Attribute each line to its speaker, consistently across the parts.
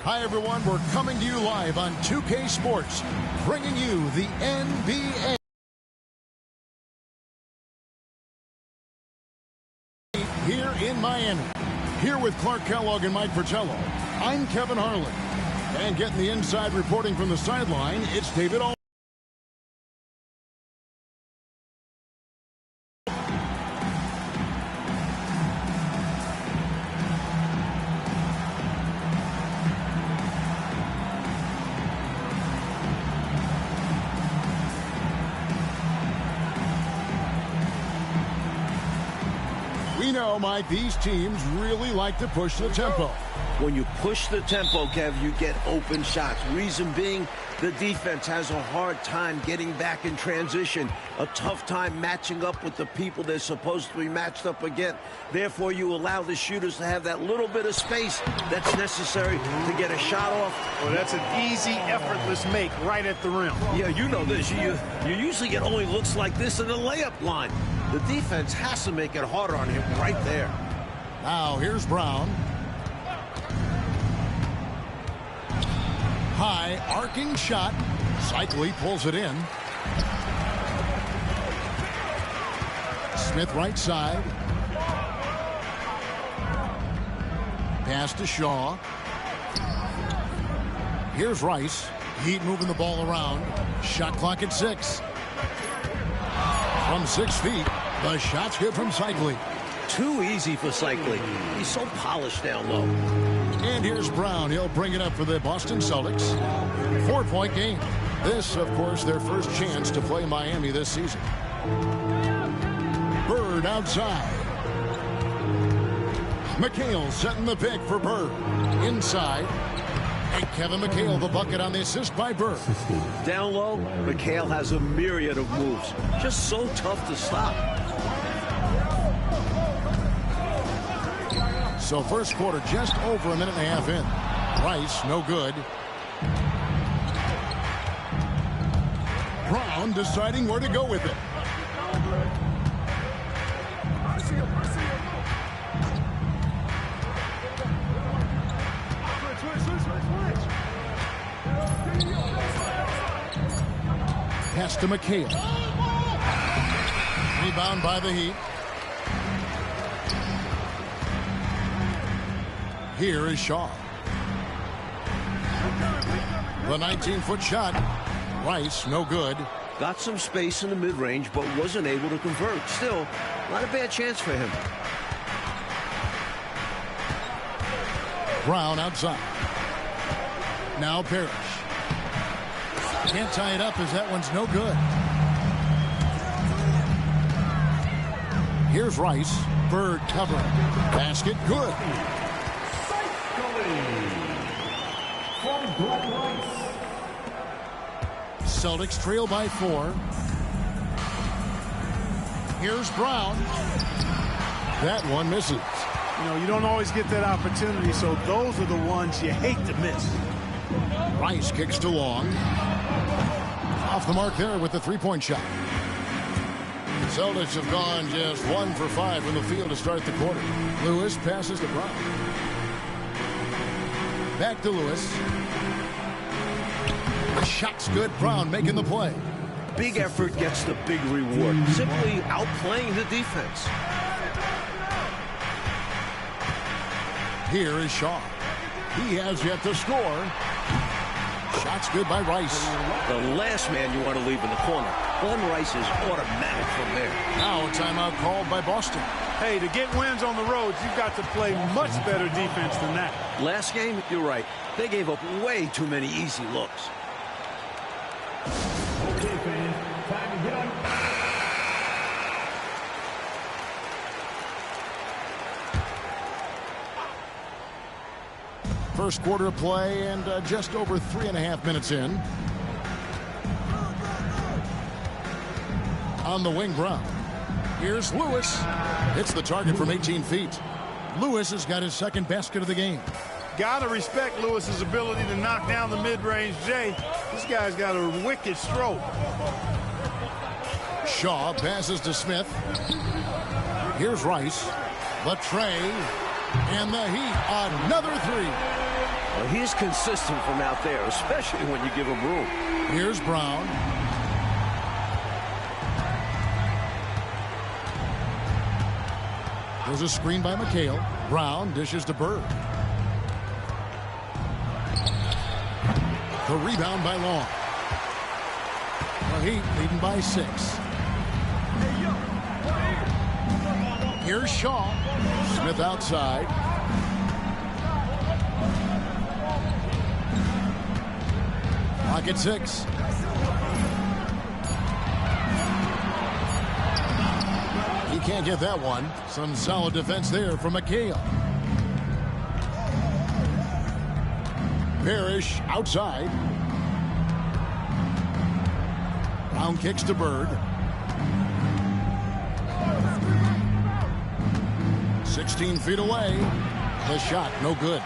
Speaker 1: Hi, everyone. We're coming to you live on 2K Sports, bringing you the NBA here in Miami. Here with Clark Kellogg and Mike Fratello, I'm Kevin Harlan. And getting the inside reporting from the sideline, it's David All. We know, Mike, these teams really like to push the tempo.
Speaker 2: When you push the tempo, Kev, you get open shots. Reason being, the defense has a hard time getting back in transition, a tough time matching up with the people they're supposed to be matched up against. Therefore, you allow the shooters to have that little bit of space that's necessary to get a shot off.
Speaker 3: Well, that's an easy, effortless make right at the rim.
Speaker 2: Yeah, you know this. You usually get only looks like this in the layup line. The defense has to make it harder on him right there.
Speaker 1: Now, here's Brown. High, arcing shot. Cycli pulls it in. Smith right side. Pass to Shaw. Here's Rice. Heat moving the ball around. Shot clock at 6. From 6 feet, the shot's good from Cycli.
Speaker 2: Too easy for Cycli. He's so polished down low.
Speaker 1: And here's Brown. He'll bring it up for the Boston Celtics. 4-point game. This, of course, their first chance to play Miami this season. Bird outside. McHale setting the pick for Bird. Inside. And Kevin McHale, the bucket on the assist by Bird.
Speaker 2: Down low, McHale has a myriad of moves. Just so tough to stop.
Speaker 1: So first quarter, just over a minute and a half in. Rice, no good. Brown deciding where to go with it. Pass to McHale. Rebound by the Heat. Here is Shaw. The 19-foot shot. Rice, no good.
Speaker 2: Got some space in the mid-range, but wasn't able to convert. Still, not a bad chance for him.
Speaker 1: Brown outside. Now Parrish. Can't tie it up as that one's no good. Here's Rice. Bird covering. Basket good. Celtics trail by 4. Here's Brown. That one misses.
Speaker 3: You know, you don't always get that opportunity, so those are the ones you hate to miss.
Speaker 1: Rice kicks to Long. Off the mark there with the three-point shot. The Celtics have gone just 1 for 5 from the field to start the quarter. Lewis passes to Brown. Back to Lewis. The shot's good. Brown making the play.
Speaker 2: Big effort gets the big reward. Simply outplaying the defense.
Speaker 1: Here is Shaw. He has yet to score. Shot's good by Rice.
Speaker 2: The last man you want to leave in the corner. Glenn Rice is automatic from there.
Speaker 1: Now a timeout called by Boston.
Speaker 3: Hey, to get wins on the road, you've got to play much better defense than that.
Speaker 2: Last game, you're right. They gave up way too many easy looks.
Speaker 4: Okay, fans, time to get on.
Speaker 1: First quarter of play and just over 3.5 minutes in. On the wing, Brown. Here's Lewis. Hits the target from 18 feet. Lewis has got his second basket of the game.
Speaker 3: Gotta respect Lewis's ability to knock down the mid-range J. This guy's got a wicked stroke.
Speaker 1: Shaw passes to Smith. Here's Rice. The tray. And the Heat. Another three.
Speaker 2: Well, he's He's consistent from out there, especially when you give him room.
Speaker 1: Here's Brown. There's a screen by McHale. Brown dishes to Bird. The rebound by Long. The Heat leading by 6. Here's Shaw. Smith outside. Clock at 6. He can't get that one. Some solid defense there from McHale. Parrish outside. Brown kicks to Bird. 16 feet away. The shot no good.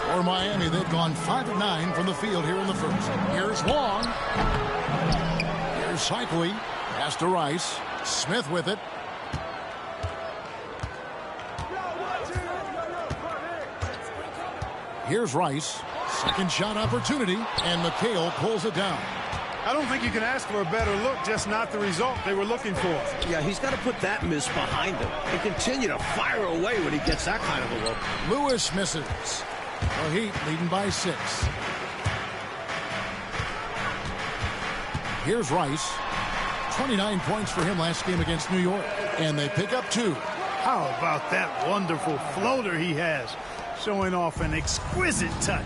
Speaker 1: For Miami, they've gone 5 of 9 from the field here in the first. Here's Long. Here's Cycli. Pass to Rice. Smith with it. Here's Rice. Second shot opportunity, and McHale pulls it down.
Speaker 3: I don't think you can ask for a better look, just not the result they were looking for.
Speaker 2: Yeah, he's got to put that miss behind him and continue to fire away when he gets that kind of a look.
Speaker 1: Lewis misses. The Heat leading by 6. Here's Rice. 29 points for him last game against New York. And they pick up 2.
Speaker 3: How about that wonderful floater he has, showing off an exquisite touch.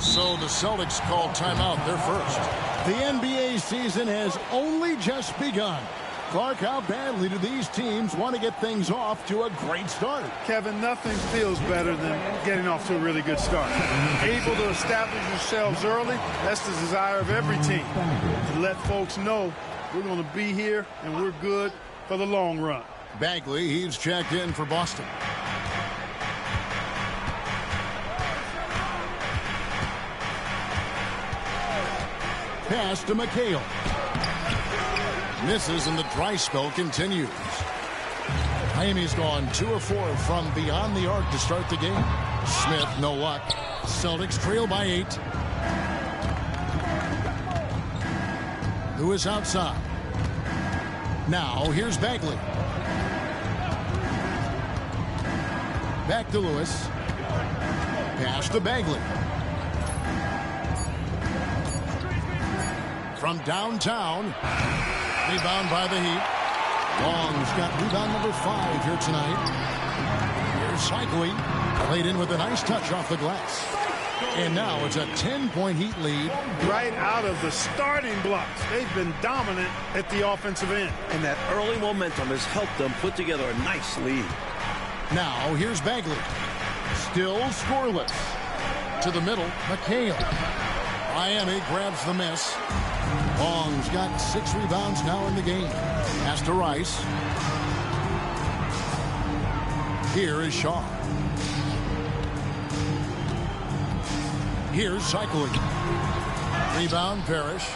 Speaker 1: So the Celtics called timeout, their first. The NBA season has only just begun. Clark, how badly do these teams want to get things off to a great start?
Speaker 3: Kevin, nothing feels better than getting off to a really good start. Able to establish yourselves early, that's the desire of every team. To let folks know we're going to be here and we're good for the long run.
Speaker 1: Bagley, he's checked in for Boston. Pass to McHale. Misses, and the dry spell continues. Miami's gone 2 of 4 from beyond the arc to start the game. Smith, no luck. Celtics trail by 8. Lewis outside. Now here's Bagley. Back to Lewis. Pass to Bagley. From downtown. Rebound by the Heat. Long's got rebound number 5 here tonight. Here's Cycli. Played in with a nice touch off the glass. And now it's a 10-point Heat lead.
Speaker 3: Right out of the starting blocks. They've been dominant at the offensive end.
Speaker 2: And that early momentum has helped them put together a nice lead.
Speaker 1: Now here's Bagley. Still scoreless. To the middle, McHale. Miami grabs the miss. Long's got 6 rebounds now in the game. Pass to Rice. Here is Shaw. Here's Cycli. Rebound, Parrish.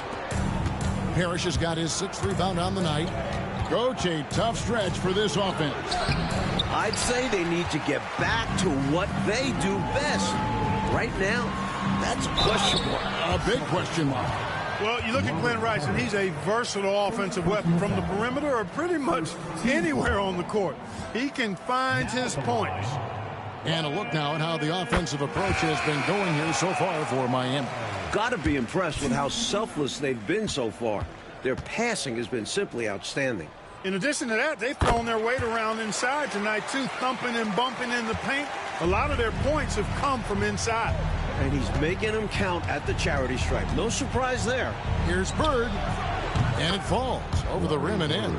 Speaker 1: Parrish has got his 6th rebound on the night. Coach, a tough stretch for this offense.
Speaker 2: I'd say they need to get back to what they do best. Right now, that's a question mark.
Speaker 1: A big question mark.
Speaker 3: Well, you look at Glenn Rice, and he's a versatile offensive weapon from the perimeter or pretty much anywhere on the court. He can find his points.
Speaker 1: And a look now at how the offensive approach has been going here so far for Miami.
Speaker 2: Got to be impressed with how selfless they've been so far. Their passing has been simply outstanding.
Speaker 3: In addition to that, they've thrown their weight around inside tonight, too, thumping and bumping in the paint. A lot of their points have come from inside.
Speaker 2: And he's making them count at the charity stripe. No surprise there.
Speaker 1: Here's Bird. And it falls over the rim and in.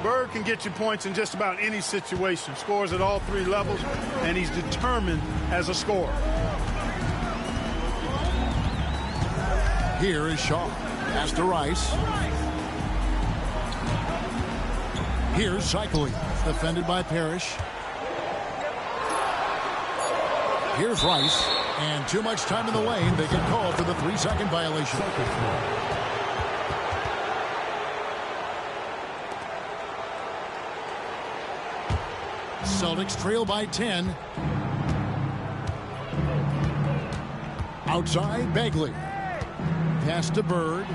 Speaker 3: Bird can get you points in just about any situation. Scores at all 3 levels, and he's determined as a scorer.
Speaker 1: Here is Shaw. Pass to Rice. Here's Cycli. Defended by Parrish. Here's Rice. And too much time in the lane. They get called for the 3-second violation. Celtics trail by 10. Outside, Bagley. Pass to Bird.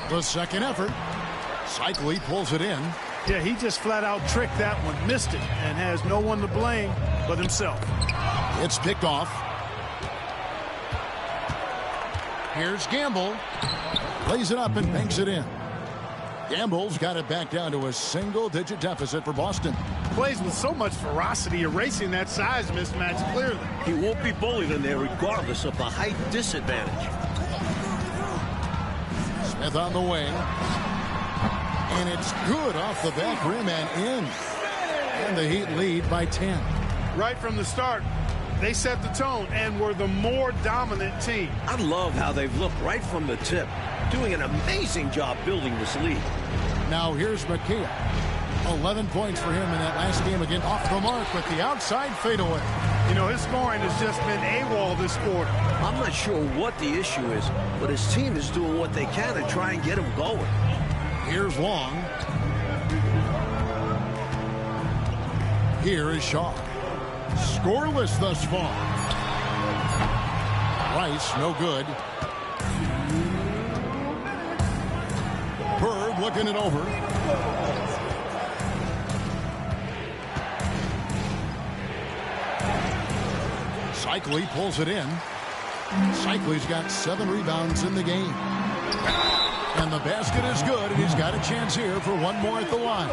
Speaker 1: The second effort. Cycli pulls it in.
Speaker 3: Yeah, he just flat out tricked that one, missed it, and has no one to blame but himself.
Speaker 1: It's picked off. Here's Gamble. Lays it up and banks it in. Gamble's got it back down to a single-digit deficit for Boston.
Speaker 3: Plays with so much ferocity, erasing that size mismatch clearly.
Speaker 2: He won't be bullied in there regardless of the height disadvantage.
Speaker 1: Smith on the wing. And it's good off the back rim and in. And the Heat lead by 10.
Speaker 3: Right from the start, they set the tone and were the more dominant team.
Speaker 2: I love how they've looked right from the tip, doing an amazing job building this lead.
Speaker 1: Now here's McKee. 11 points for him in that last game again, off the mark with the outside fadeaway.
Speaker 3: You know, his scoring has just been AWOL this quarter.
Speaker 2: I'm not sure what the issue is, but his team is doing what they can to try and get him going.
Speaker 1: Here's Long. Here is Shaw. Scoreless thus far. Rice, no good. Bird looking it over. Cycli pulls it in. Cycli's got 7 rebounds in the game. And the basket is good, and he's got a chance here for one more at the line.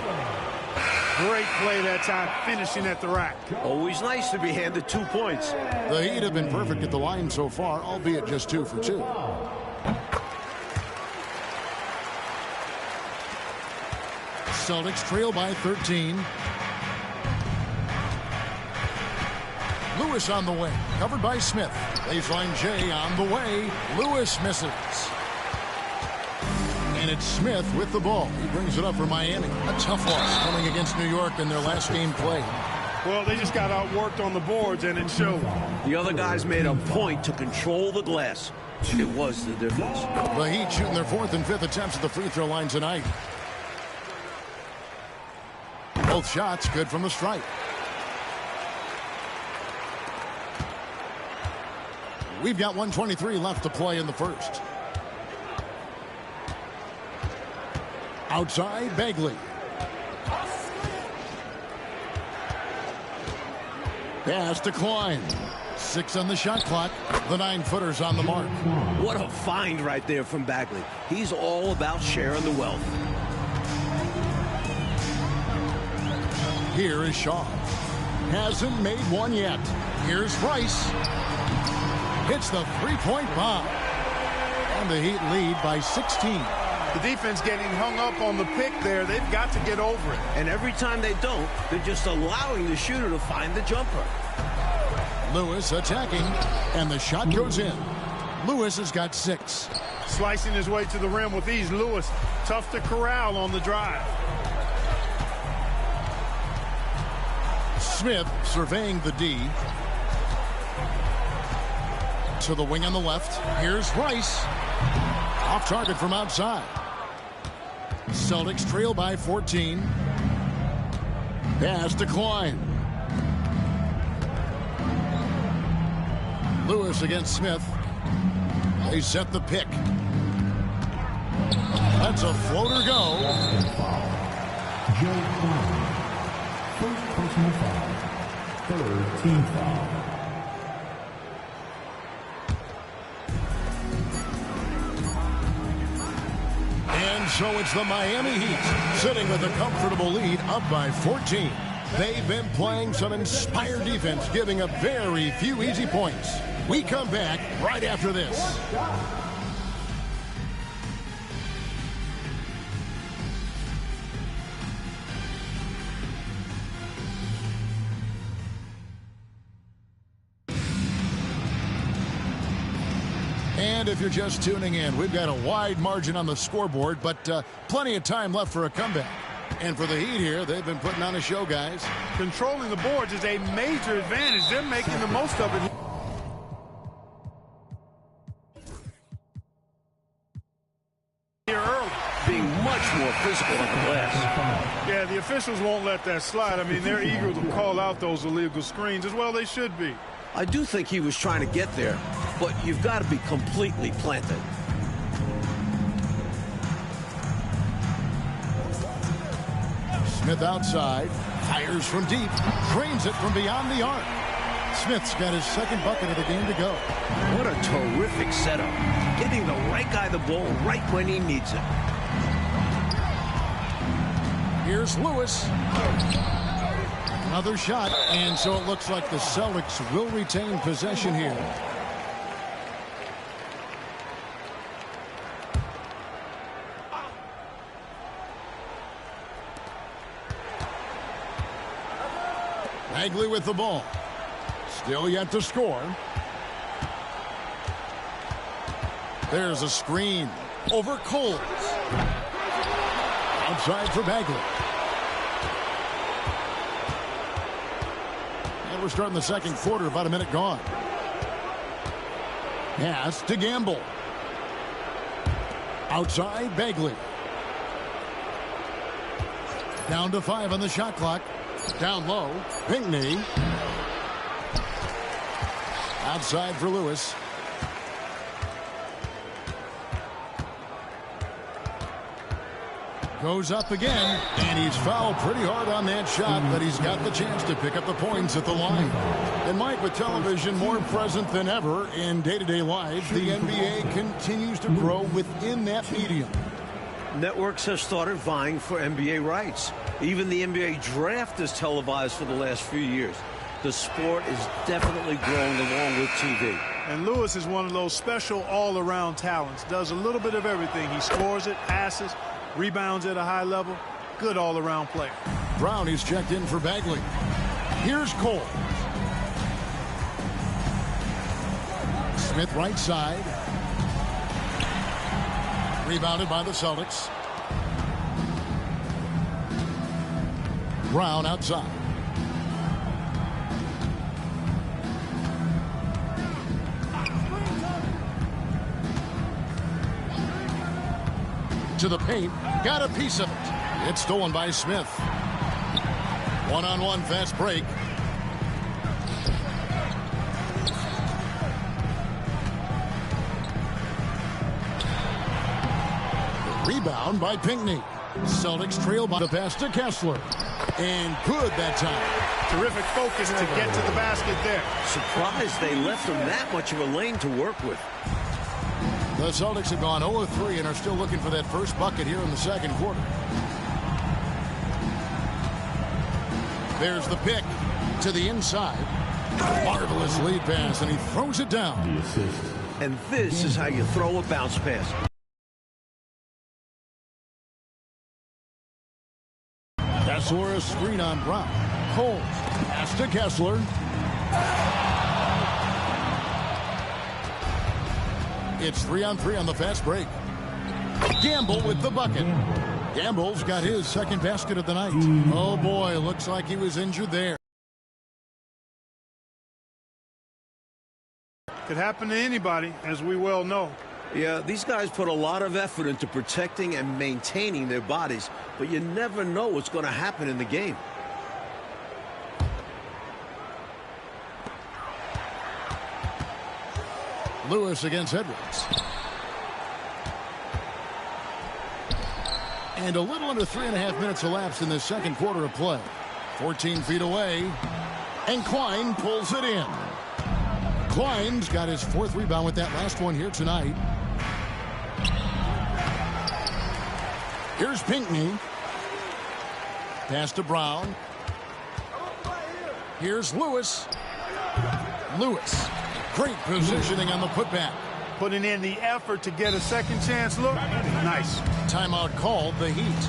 Speaker 3: Great play that time, finishing at the rack.
Speaker 2: Always nice to be handed 2 points.
Speaker 1: The Heat have been perfect at the line so far, albeit just 2 for 2. Celtics trail by 13. Lewis on the way, covered by Smith. Baseline J on the way. Lewis misses. And it's Smith with the ball. He brings it up for Miami. A tough loss coming against New York in their last game played.
Speaker 3: Well, they just got outworked on the boards, and it showed.
Speaker 2: The other guys made a point to control the glass. It was the difference.
Speaker 1: The Heat shooting their 4th and 5th attempts at the free throw line tonight. Both shots good from the stripe. We've got 1:23 left to play in the first. Outside, Bagley. Pass to Klein. 6 on the shot clock. The 9-footer's on the mark.
Speaker 2: What a find right there from Bagley. He's all about sharing the wealth.
Speaker 1: Here is Shaw. Hasn't made one yet. Here's Rice. Hits the three-point bomb. And the Heat lead by 16.
Speaker 3: The defense getting hung up on the pick there. They've got to get over it.
Speaker 2: And every time they don't, they're just allowing the shooter to find the jumper.
Speaker 1: Lewis attacking, and the shot goes in. Lewis has got 6.
Speaker 3: Slicing his way to the rim with ease. Lewis, tough to corral on the drive.
Speaker 1: Smith surveying the D. To the wing on the left. Here's Rice. Off target from outside. Celtics trail by 14. Pass to Klein. Lewis against Smith. They set the pick. That's a floater go.
Speaker 4: Joe Klein. First personal foul. 3rd team foul.
Speaker 1: And so it's the Miami Heat sitting with a comfortable lead up by 14. They've been playing some inspired defense, giving up very few easy points. We come back right after this. And if you're just tuning in, we've got a wide margin on the scoreboard, but plenty of time left for a comeback. And for the Heat here, they've been putting on a show, guys.
Speaker 3: Controlling the boards is a major advantage. They're making the most of it. Here early.
Speaker 2: Being much more physical on the glass.
Speaker 3: Yeah, the officials won't let that slide. I mean, they're eager to call out those illegal screens as well. They should be.
Speaker 2: I do think he was trying to get there, but you've got to be completely planted.
Speaker 1: Smith outside, fires from deep, drains it from beyond the arc. Smith's got his second bucket of the game to go.
Speaker 2: What a terrific setup. Getting the right guy the ball right when he needs it.
Speaker 1: Here's Lewis. Another shot, and so it looks like the Celtics will retain possession here. Bagley with the ball. Still yet to score. There's a screen over Coles. Outside for Bagley. And we're starting the second quarter, about a minute gone. Pass to Gamble. Outside, Bagley. Down to 5 on the shot clock. Down low, Pinckney. Outside for Lewis. Goes up again, and he's fouled pretty hard on that shot, but he's got the chance to pick up the points at the line. And Mike, with television more present than ever in day-to-day life, the NBA continues to grow within that medium.
Speaker 2: Networks have started vying for NBA rights. Even the NBA draft is televised for the last few years. The sport is definitely growing along with TV.
Speaker 3: And Lewis is one of those special all-around talents. Does a little bit of everything. He scores it, passes, rebounds at a high level. Good all-around player.
Speaker 1: Brown is checked in for Bagley. Here's Cole. Smith right side. Rebounded by the Celtics. Brown outside. To the paint. Got a piece of it. It's stolen by Smith. One-on-one fast break. Rebound by Pinckney. Celtics trail by the pass to Kessler. And good that time.
Speaker 3: Terrific focus to get to the basket there.
Speaker 2: Surprised they left him that much of a lane to work with.
Speaker 1: The Celtics have gone 0-3 and are still looking for that first bucket here in the second quarter. There's the pick to the inside. Marvelous lead pass, and he throws it down.
Speaker 2: And this is how you throw a bounce pass.
Speaker 1: Kessler, a screen on Brown. Coles, pass to Kessler. It's 3-on-3 on the fast break. Gamble with the bucket. Gamble's got his second basket of the night. Oh boy, looks like he was injured there.
Speaker 3: Could happen to anybody, as we well know.
Speaker 2: Yeah, these guys put a lot of effort into protecting and maintaining their bodies, but you never know what's going to happen in the game.
Speaker 1: Lewis against Edwards. And a little under 3.5 minutes elapsed in the second quarter of play. 14 feet away. And Klein pulls it in. Klein's got his fourth rebound with that last one here tonight. Here's Pinckney. Pass to Brown. Here's Lewis. Lewis. Great positioning on the putback.
Speaker 3: Putting in the effort to get a second chance look. Nice.
Speaker 1: Timeout called, the Heat.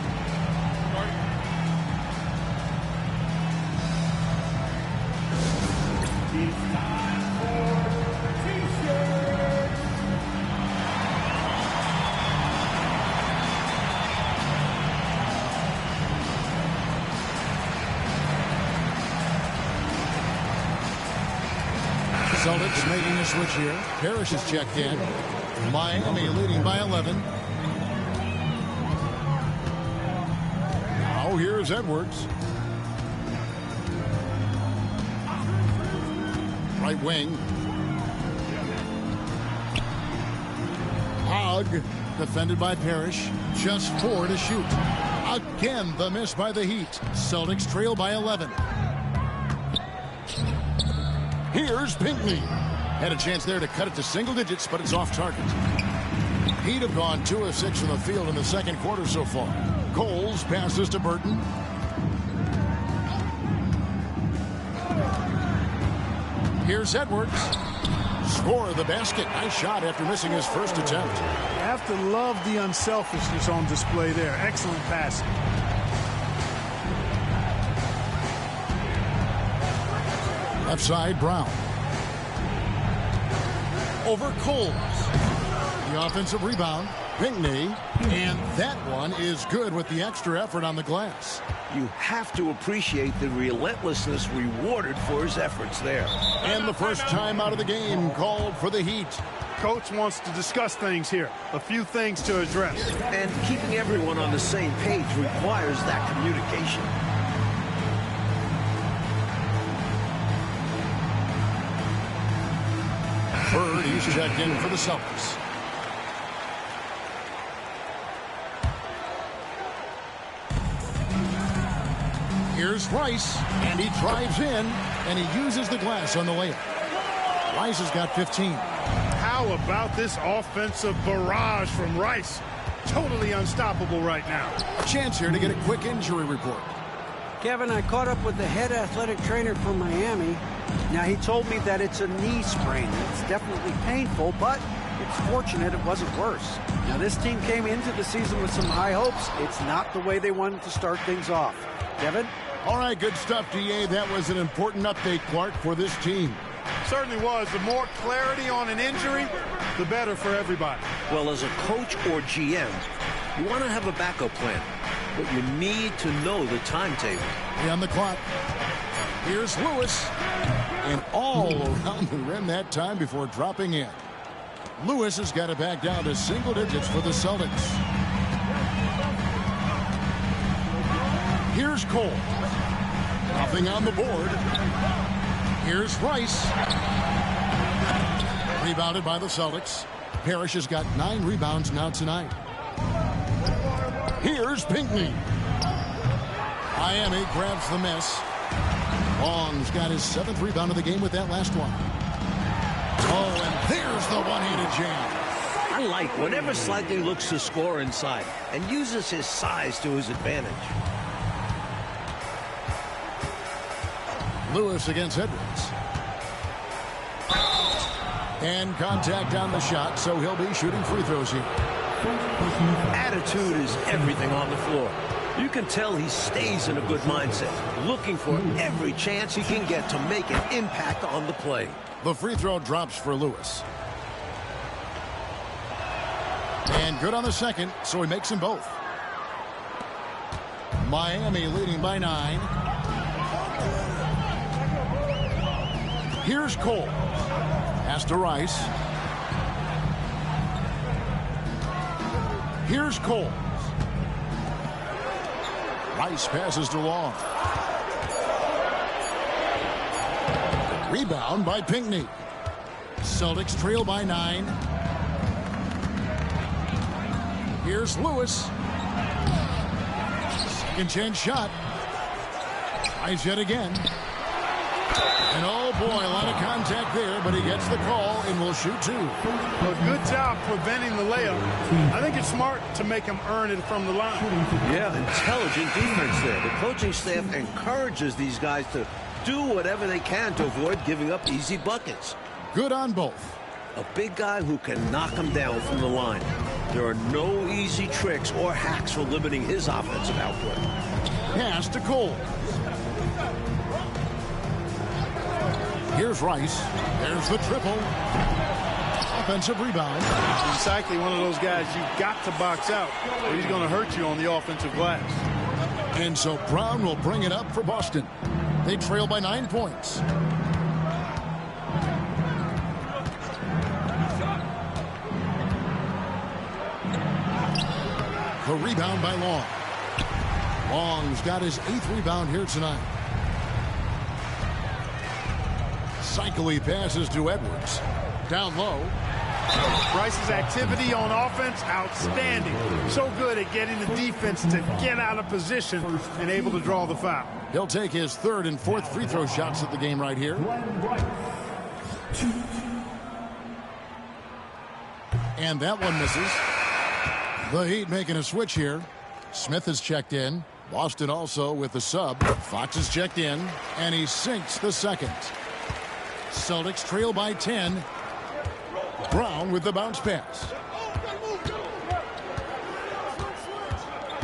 Speaker 1: Celtics making a switch here. Parrish is checked in. Miami leading by 11. Now here's Edwards. Right wing. Hogg, defended by Parrish. Just 4 to shoot. Again, the miss by the Heat. Celtics trail by 11. Here's Pinckney. Had a chance there to cut it to single digits, but it's off target. Heat have gone 2 of 6 from the field in the second quarter so far. Coles passes to Burton. Here's Edwards. Score the basket. Nice shot after missing his first attempt.
Speaker 3: You have to love the unselfishness on display there. Excellent passing.
Speaker 1: Left side, Brown. Over Coles. The offensive rebound, Pinckney. And that one is good with the extra effort on the glass.
Speaker 2: You have to appreciate the relentlessness rewarded for his efforts there.
Speaker 1: And the first time out of the game called for the Heat.
Speaker 3: Coach wants to discuss things here. A few things to address.
Speaker 2: And keeping everyone on the same page requires that communication.
Speaker 1: Bird, he's checked in for the Celtics. Here's Rice, and he drives in, and he uses the glass on the layup. Rice has got 15.
Speaker 3: How about this offensive barrage from Rice? Totally unstoppable right now.
Speaker 1: A chance here to get a quick injury report.
Speaker 5: Kevin, I caught up with the head athletic trainer from Miami. Now, he told me that it's a knee sprain. It's definitely painful, but it's fortunate it wasn't worse. Now, this team came into the season with some high hopes. It's not the way they wanted to start things off. Kevin?
Speaker 1: All right, good stuff, DA. That was an important update, Clark, for this team.
Speaker 3: Certainly was. The more clarity on an injury, the better for everybody.
Speaker 2: Well, as a coach or GM, you want to have a backup plan, but you need to know the timetable.
Speaker 1: On the clock. Here's Lewis. And all around the rim that time before dropping in. Lewis has got it back down to single digits for the Celtics. Here's Cole. Nothing on the board. Here's Rice. Rebounded by the Celtics. Parrish has got 9 rebounds now tonight. Here's Pinckney. Miami grabs the miss. Long's got his 7th rebound of the game with that last one. Oh, and there's the one-handed jam.
Speaker 2: I like whenever Slightly looks to score inside and uses his size to his advantage.
Speaker 1: Lewis against Edwards. And contact on the shot, so he'll be shooting free throws here.
Speaker 2: Attitude is everything on the floor. You can tell he stays in a good mindset, looking for every chance he can get to make an impact on the play.
Speaker 1: The free throw drops for Lewis. And good on the second, so he makes them both. Miami leading by 9. Here's Cole. Pass to Rice. Here's Cole. Rice passes to Long. Rebound by Pinckney. Celtics trail by 9. Here's Lewis. Second chance shot. Tries yet again. And oh boy, a lot of contact there, but he gets the call and will shoot 2.
Speaker 3: A good job preventing the layup. I think it's smart to make him earn it from the line.
Speaker 2: Yeah, intelligent defense there. The coaching staff encourages these guys to do whatever they can to avoid giving up easy buckets.
Speaker 1: Good on both.
Speaker 2: A big guy who can knock him down from the line. There are no easy tricks or hacks for limiting his offensive output.
Speaker 1: Pass to Cole. Here's Rice. There's the triple. Offensive rebound.
Speaker 3: Exactly one of those guys you've got to box out, or he's going to hurt you on the offensive glass.
Speaker 1: And so Brown will bring it up for Boston. They trail by 9 points. The rebound by Long. Long's got his 8th rebound here tonight. Cycly passes to Edwards. Down low.
Speaker 3: Bryce's activity on offense, outstanding. So good at getting the defense to get out of position and able to draw the foul.
Speaker 1: He'll take his third and fourth free throw shots of the game right here. And that one misses. The Heat making a switch here. Smith is checked in. Boston also with the sub. Fox is checked in, and he sinks the second. Celtics trail by 10. Brown with the bounce pass.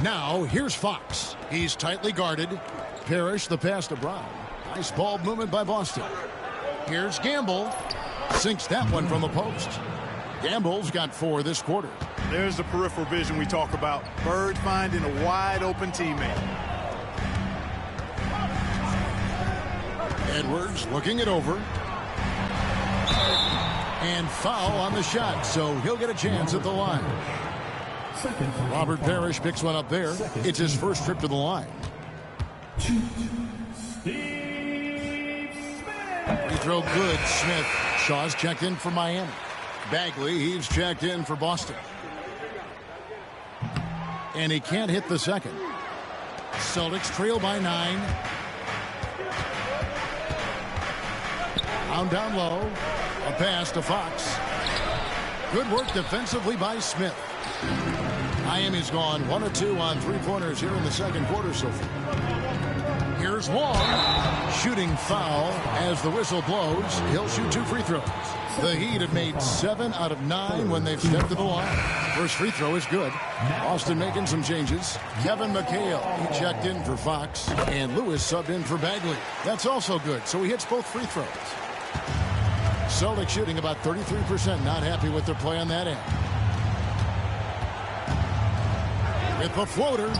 Speaker 1: Now here's Fox. He's tightly guarded. Parrish the pass to Brown. Nice ball movement by Boston. Here's Gamble. Sinks that one from the post. Gamble's got 4 this quarter.
Speaker 3: There's the peripheral vision we talk about. Bird finding a wide open teammate.
Speaker 1: Edwards looking it over. And foul on the shot, so he'll get a chance at the line. Robert Parrish picks one up there. It's his first trip to the line. Free throw good, Smith. Shaw's checked in for Miami. Bagley, he's checked in for Boston. And he can't hit the second. Celtics trail by 9. Down low. A pass to Fox. Good work defensively by Smith. Miami's gone 1 of 2 on three-pointers here in the second quarter so far. Here's Long. Shooting foul as the whistle blows. He'll shoot 2 free throws. The Heat have made 7 out of 9 when they've stepped to the line. First free throw is good. Boston making some changes. Kevin McHale, he checked in for Fox. And Lewis subbed in for Bagley. That's also good, so he hits both free throws. Celtics shooting about 33%. Not happy with their play on that end. With the floater,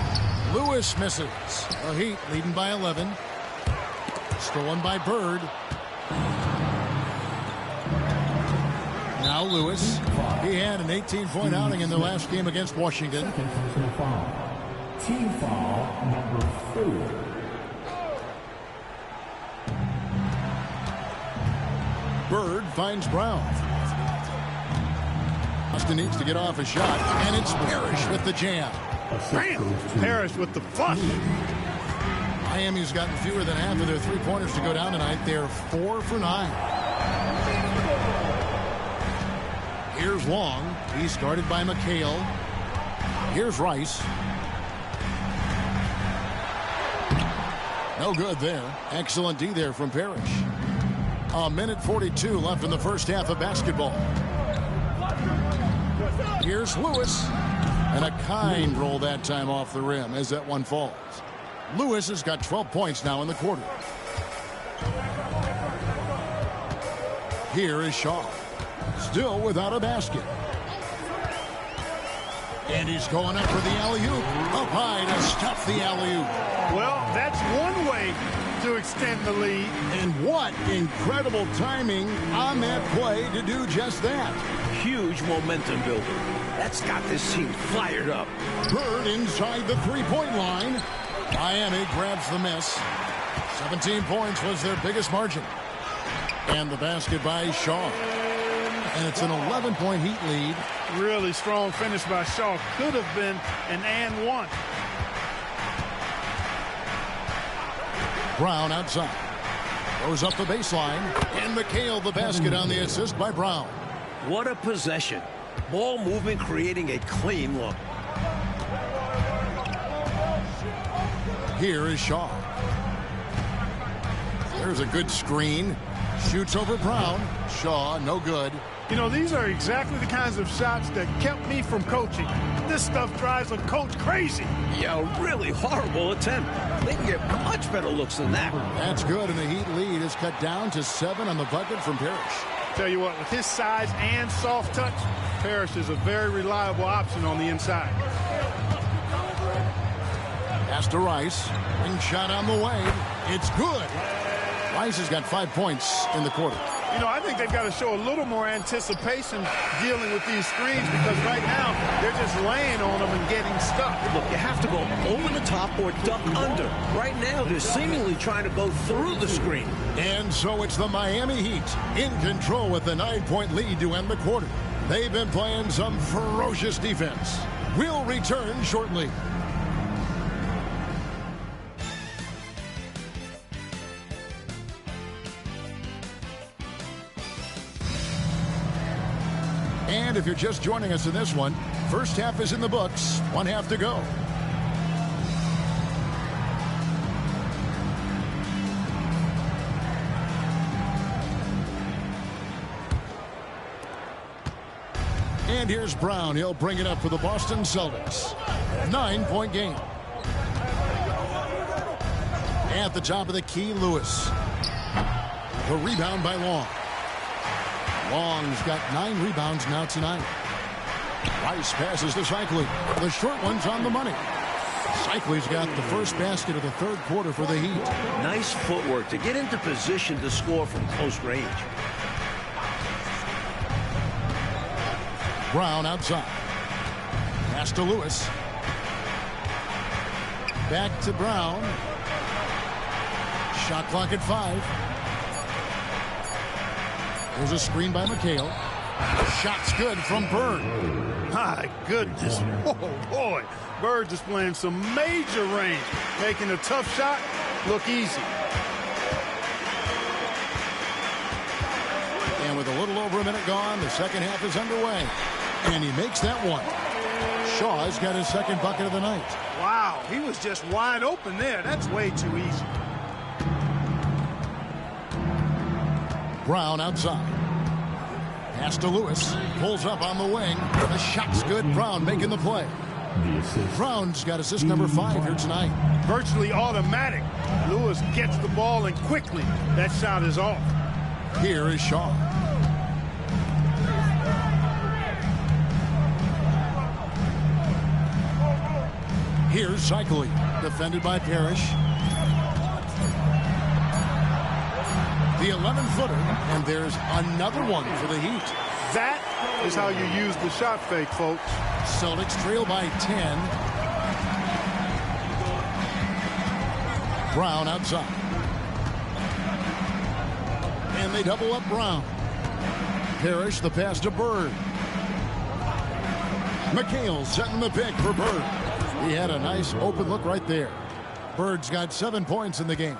Speaker 1: Lewis misses. The Heat leading by 11. Stolen by Bird. Now Lewis. He had an 18-point outing in their last game against Washington.
Speaker 4: Team foul number 4.
Speaker 1: Bird finds Brown. Boston needs to get off a shot, and it's Parrish with the jam.
Speaker 3: Bam! Parrish with the flush.
Speaker 1: Miami's gotten fewer than half of their three-pointers to go down tonight. They're 4 for 9. Here's Long. He's guarded by McHale. Here's Rice. No good there. Excellent D there from Parrish. A minute 42 left in the first half of basketball. Here's Lewis. And a kind roll that time off the rim as that one falls. Lewis has got 12 points now in the quarter. Here is Shaw. Still without a basket. And he's going up for the alley-oop. Up high to stuff the alley-oop.
Speaker 3: Well, that's one way to extend the lead.
Speaker 1: And what incredible timing on that play to do just that.
Speaker 2: Huge momentum builder. That's got this team fired up.
Speaker 1: Bird inside the three-point line. Miami grabs the miss. 17 points was their biggest margin. And the basket by Shaw. And it's an 11-point Heat lead.
Speaker 3: Really strong finish by Shaw. Could have been an and one.
Speaker 1: Brown outside. Goes up the baseline. And McHale the basket on the assist by Brown.
Speaker 2: What a possession. Ball movement creating a clean look.
Speaker 1: Here is Shaw. There's a good screen. Shoots over Brown. Shaw, no good.
Speaker 3: You know, these are exactly the kinds of shots that kept me from coaching. This stuff drives a coach crazy.
Speaker 2: Yeah, a really horrible attempt. They can get much better looks than that.
Speaker 1: That's good, and the Heat lead is cut down to 7 on the bucket from Parrish.
Speaker 3: Tell you what, with his size and soft touch, Parrish is a very reliable option on the inside.
Speaker 1: Pass to Rice. Ring shot on the way. It's good. Rice has got 5 points in the quarter.
Speaker 3: You know, I think they've got to show a little more anticipation dealing with these screens because right now they're just laying on them and getting stuck.
Speaker 2: Look, you have to go over the top or duck under. Right now, they're seemingly trying to go through the screen.
Speaker 1: And so it's the Miami Heat in control with the 9-point lead to end the quarter. They've been playing some ferocious defense. We'll return shortly. And if you're just joining us in this one, first half is in the books, one half to go. And here's Brown. He'll bring it up for the Boston Celtics. 9-point game. At the top of the key, Lewis. The rebound by Long. Long's got 9 rebounds now tonight. Rice passes to Cycli. The short one's on the money. Cycli's got the first basket of the third quarter for the Heat.
Speaker 2: Nice footwork to get into position to score from close range.
Speaker 1: Brown outside. Pass to Lewis. Back to Brown. Shot clock at 5. There's a screen by McHale. Shot's good from Bird.
Speaker 3: My goodness. Oh, boy. Bird displaying some major range. Making a tough shot look easy.
Speaker 1: And with a little over a minute gone, the second half is underway. And he makes that one. Shaw's got his second bucket of the night.
Speaker 3: Wow, he was just wide open there. That's way too easy.
Speaker 1: Brown outside. Pass to Lewis. Pulls up on the wing. The shot's good. Brown making the play. Brown's got assist number 5 here tonight.
Speaker 3: Virtually automatic. Lewis gets the ball and quickly that shot is off.
Speaker 1: Here is Shaw. Here's Cycli, defended by Parrish. The 11-footer, and there's another one for the Heat.
Speaker 3: That is how you use the shot fake, folks.
Speaker 1: Celtics trail by 10. Brown outside. And they double up Brown. Parrish the pass to Bird. McHale setting the pick for Bird. He had a nice open look right there. Bird's got 7 points in the game.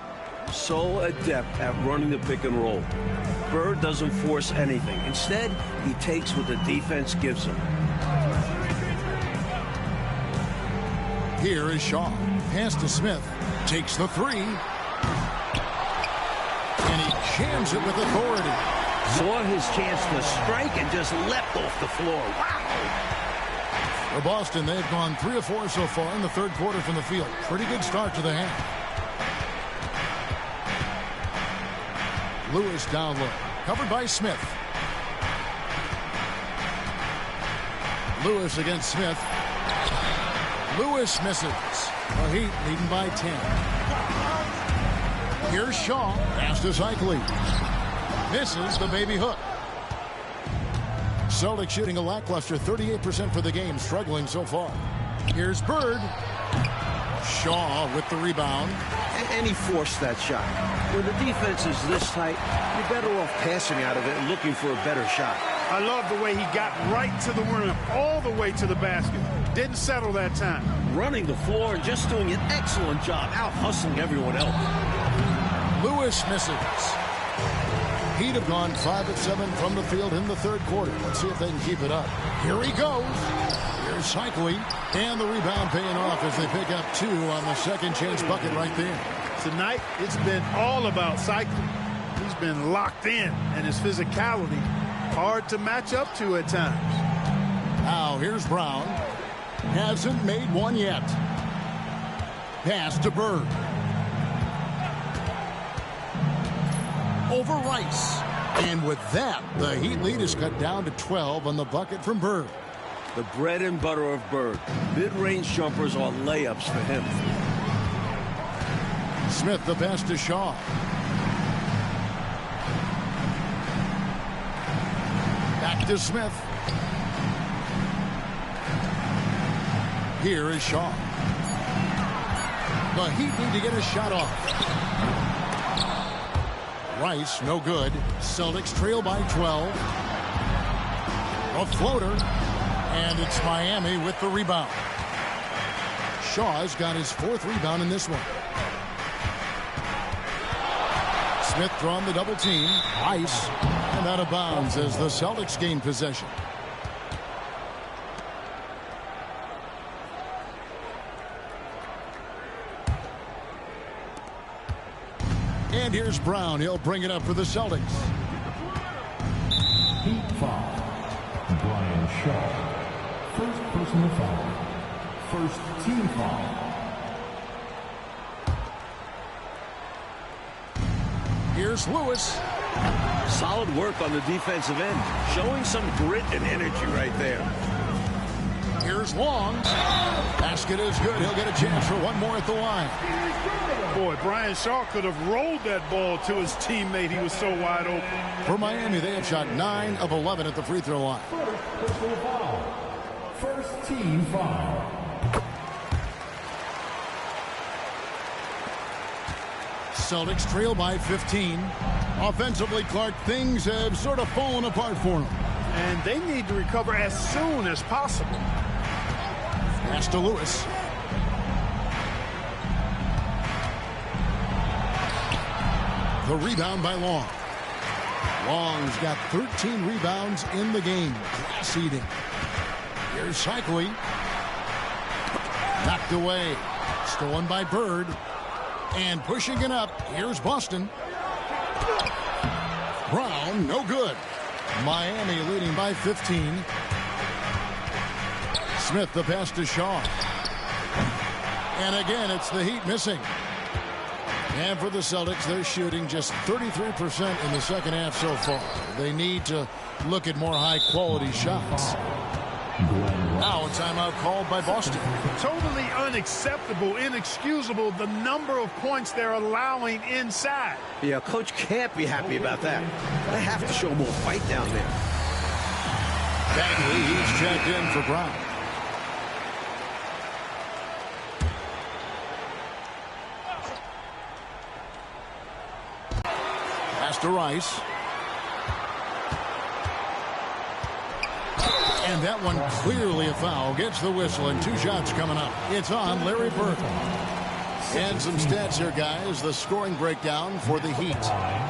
Speaker 2: So adept at running the pick and roll. Bird doesn't force anything. Instead, he takes what the defense gives him.
Speaker 1: Here is Shaw. Pass to Smith. Takes the 3. And he jams it with authority.
Speaker 2: Saw his chance to strike and just leapt off the floor. Wow!
Speaker 1: For Boston, they've gone 3 of 4 so far in the third quarter from the field. Pretty good start to the half. Lewis down low. Covered by Smith. Lewis against Smith. Lewis misses. The Heat leading by 10. Here's Shaw. Pass to Cycli. Misses the baby hook. Celtics shooting a lackluster 38% for the game, struggling so far. Here's Bird. Shaw with the rebound.
Speaker 2: And he forced that shot. When the defense is this tight, you're better off passing out of it and looking for a better shot.
Speaker 3: I love the way he got right to the rim, all the way to the basket. Didn't settle that time.
Speaker 2: Running the floor and just doing an excellent job out-hustling everyone else.
Speaker 1: Lewis misses. Heat have gone 5 of 7 from the field in the third quarter. Let's see if they can keep it up. Here he goes. Here's Cycli. And the rebound paying off as they pick up 2 on the second chance bucket right there.
Speaker 3: Tonight, it's been all about Cycli. He's been locked in, and his physicality hard to match up to at times.
Speaker 1: Now here's Brown. Hasn't made one yet. Pass to Bird. Over Rice. And with that, the Heat lead is cut down to 12 on the bucket from Bird.
Speaker 2: The bread and butter of Bird. Mid-range jumpers are layups for him.
Speaker 1: Smith the pass to Shaw. to Smith. Here is Shaw. The Heat need to get a shot off. Rice, no good. Celtics trail by 12. A floater. And it's Miami with the rebound. Shaw's got his 4th rebound in this one. Smith drawn the double team. Rice. And out of bounds as the Celtics gain possession. And here's Brown. He'll bring it up for the Celtics.
Speaker 4: Heat foul. Brian Shaw. First personal foul. First team foul.
Speaker 1: Here's Lewis.
Speaker 2: Solid work on the defensive end. Showing some grit and energy right there.
Speaker 1: Here's Long. Basket is good. He'll get a chance for one more at the line.
Speaker 3: Boy, Brian Shaw could have rolled that ball to his teammate. He was so wide open.
Speaker 1: For Miami, they have shot 9 of 11 at the free throw line.
Speaker 4: First personal foul. First team foul.
Speaker 1: Celtics trail by 15. Offensively, Clark, things have sort of fallen apart for them.
Speaker 3: And they need to recover as soon as possible.
Speaker 1: Pass to Lewis. The rebound by Long. Long's got 13 rebounds in the game. Class eating. Here's Cycli. Knocked away. Stolen by Bird. And pushing it up. Here's Boston. Brown, no good. Miami leading by 15. Smith the pass to Shaw. And again, it's the Heat missing. And for the Celtics, they're shooting just 33% in the second half so far. They need to look at more high-quality shots. Now a timeout called by Boston.
Speaker 3: Totally unacceptable, inexcusable, the number of points they're allowing inside.
Speaker 2: Yeah, coach can't be happy about that. They have to show more fight down there.
Speaker 1: Bagley, he's checked in for Brown. Pass to Rice. And that one clearly a foul. Gets the whistle and 2 shots coming up. It's on Larry Bird. And some stats here, guys. The scoring breakdown for the Heat.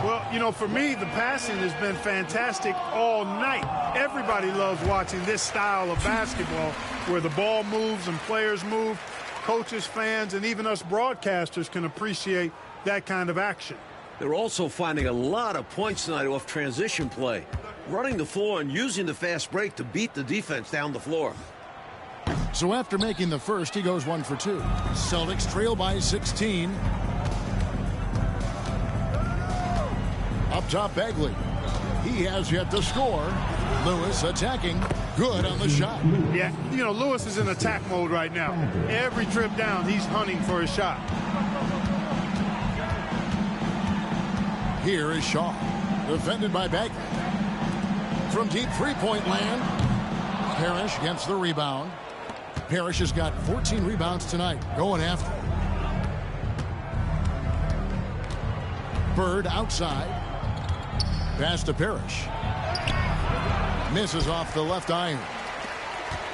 Speaker 3: Well, you know, for me, the passing has been fantastic all night. Everybody loves watching this style of basketball where the ball moves and players move. Coaches, fans, and even us broadcasters can appreciate that kind of action.
Speaker 2: They're also finding a lot of points tonight off transition play. Running the floor and using the fast break to beat the defense down the floor.
Speaker 1: So after making the first, he goes 1 for 2. Celtics trail by 16. Up top, Bagley. He has yet to score. Lewis attacking. Good on the shot.
Speaker 3: Yeah, you know, Lewis is in attack mode right now. Every trip down, he's hunting for a shot.
Speaker 1: Here is Shaw. Defended by Bagley. From deep three-point land. Parrish gets the rebound. Parrish has got 14 rebounds tonight. Going after. Bird outside. Pass to Parrish. Misses off the left iron.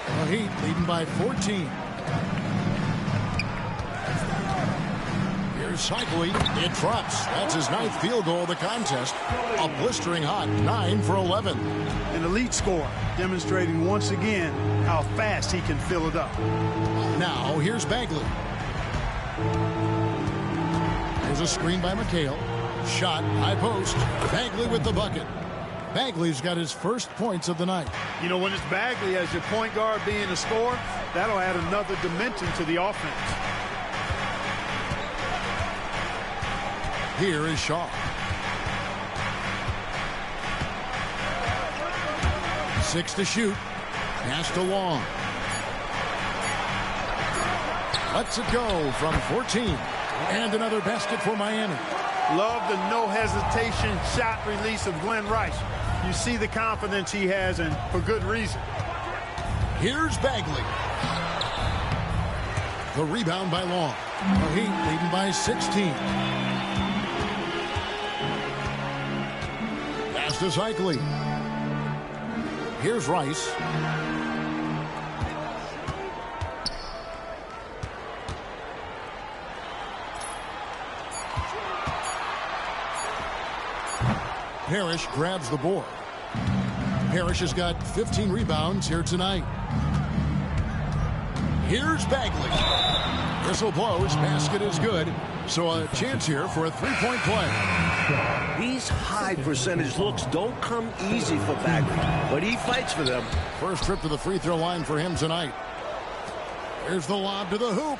Speaker 1: The Heat leading by 14. Here's Cycli. It drops. That's his 9th field goal of the contest. A blistering hot 9 for 11.
Speaker 3: An elite scorer, demonstrating once again how fast he can fill it up.
Speaker 1: Now here's Bagley. There's a screen by McHale. Shot, high post. Bagley with the bucket. Bagley's got his first points of the night.
Speaker 3: You know, when it's Bagley as your point guard being a scorer, that'll add another dimension to the offense.
Speaker 1: Here is Shaw. 6 to shoot. Pass to Long. Lets it go from 14. And another basket for Miami.
Speaker 3: Love the no hesitation shot release of Glenn Rice. You see the confidence he has, and for good reason.
Speaker 1: Here's Bagley. The rebound by Long. The Heat leading by 16. Pass to Cycli. Here's Rice. Parrish grabs the board. Parrish has got 15 rebounds here tonight. Here's Bagley. Whistle blows. Basket is good. So a chance here for a three-point play.
Speaker 2: These high percentage looks don't come easy for Bagley, but he fights for them.
Speaker 1: First trip to the free throw line for him tonight. Here's the lob to the hoop.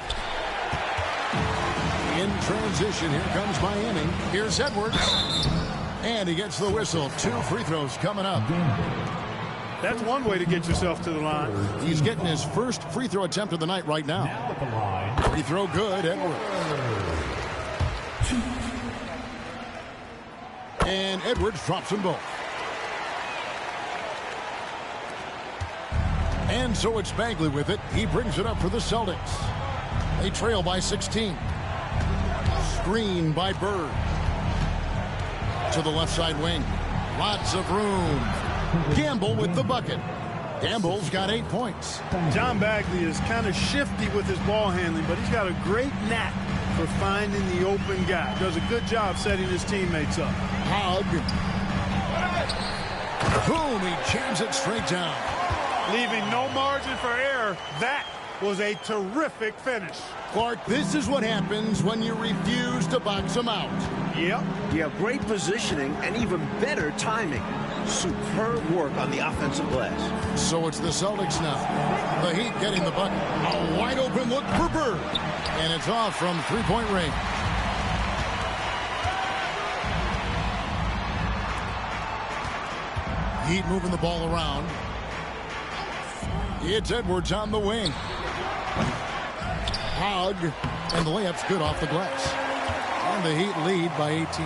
Speaker 1: In transition, here comes Miami. Here's Edwards. And he gets the whistle. 2 free throws coming up.
Speaker 3: That's one way to get yourself to the line.
Speaker 1: He's getting his first free throw attempt of the night right now. Free throw good, Edwards. And Edwards drops them both. And so it's Bagley with it. He brings it up for the Celtics. They trail by 16. Screen by Bird. To the left side wing. Lots of room. Gamble with the bucket. Gamble's got 8 points.
Speaker 3: John Bagley is kind of shifty with his ball handling, but he's got a great knack for finding the open guy. Does a good job setting his teammates up.
Speaker 1: Hug. Boom, he jams it straight down.
Speaker 3: Leaving no margin for error. That was a terrific finish.
Speaker 1: Clark, this is what happens when you refuse to box him out.
Speaker 3: Yep.
Speaker 2: Yeah, great positioning and even better timing. Superb work on the offensive glass.
Speaker 1: So it's the Celtics now. The Heat getting the bucket. A wide open look for Bird. And it's off from three-point range. Heat moving the ball around. It's Edwards on the wing. Hog. And the layup's good off the glass. And the Heat lead by 18.